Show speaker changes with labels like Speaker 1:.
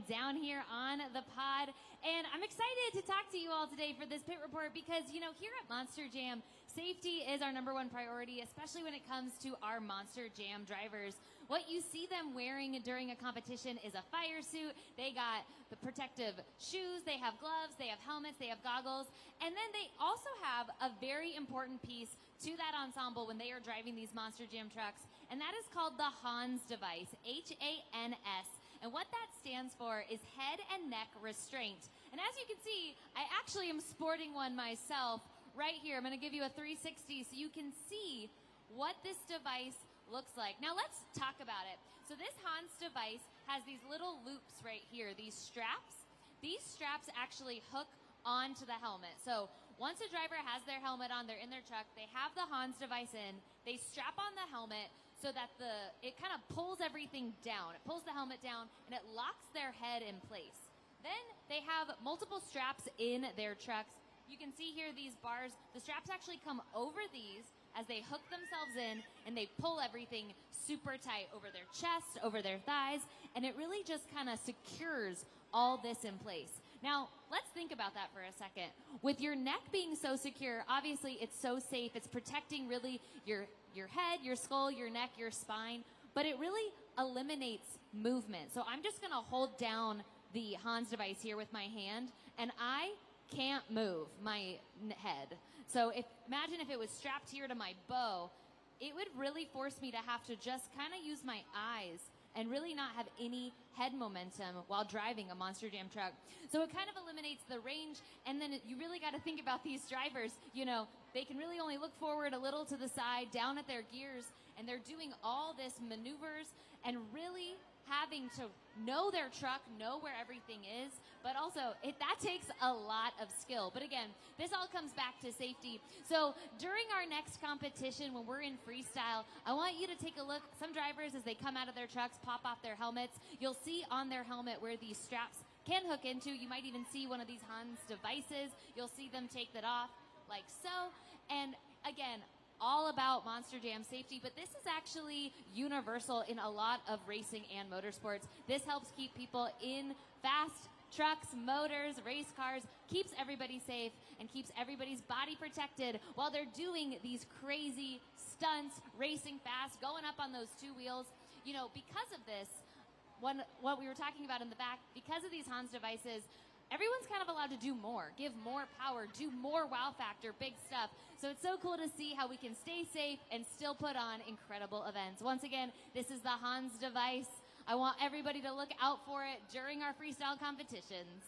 Speaker 1: down here on the pod. And I'm excited to talk to you all today for this pit report because, you know, here at Monster Jam, safety is our #1 priority, especially when it comes to our Monster Jam drivers. What you see them wearing during a competition is a fire suit. They got the protective shoes, they have gloves, they have helmets, they have goggles, and then they also have a very important piece to that ensemble when they are driving these Monster Jam trucks, and that is called the Hans device, H-A-N-S. And what that stands for is head and neck restraint. And as you can see, I actually am sporting one myself right here. I'm going to give you a 360 so you can see what this device looks like. Now let's talk about it. So this Hans device has these little loops right here, these straps. These straps actually hook onto the helmet. So once a driver has their helmet on, they're in their truck, they have the Hans device in, they strap on the helmet so that it kind of pulls everything down. It pulls the helmet down and it locks their head in place. Then they have multiple straps in their trucks. You can see here these bars. The straps actually come over these as they hook themselves in and they pull everything super tight over their chest, over their thighs, and it really just kind of secures all this in place. Now, let's think about that for a second. With your neck being so secure, obviously it's so safe. It's protecting really your head, your skull, your neck, your spine, but it really eliminates movement. So I'm just gonna hold down the Hans device here with my hand, and I can't move my head. So imagine if it was strapped here to my bow, it would really force me to have to just kind of use my eyes and really not have any head momentum while driving a Monster Jam truck. So it kind of eliminates the range, and then you really got to think about these drivers. You know, they can really only look forward a little to the side, down at their gears, and they're doing all this maneuvers and really having to know their truck, know where everything is, but also that takes a lot of skill. But again, this all comes back to safety. So during our next competition, when we're in freestyle, I want you to take a look. Some drivers, as they come out of their trucks, pop off their helmets. You'll see on their helmet where these straps can hook into. You might even see one of these Hans devices. You'll see them take that off like so. And again, all about Monster Jam safety, but this is actually universal in a lot of racing and motorsports. This helps keep people in fast trucks, motors, race cars, keeps everybody safe, and keeps everybody's body protected while they're doing these crazy stunts, racing fast, going up on those two wheels. You know, because of this, what we were talking about in the back, because of these Hans devices, everyone's kind of allowed to do more, give more power, do more wow factor, big stuff. So it's so cool to see how we can stay safe and still put on incredible events. Once again, this is the Hans device. I want everybody to look out for it during our freestyle competitions.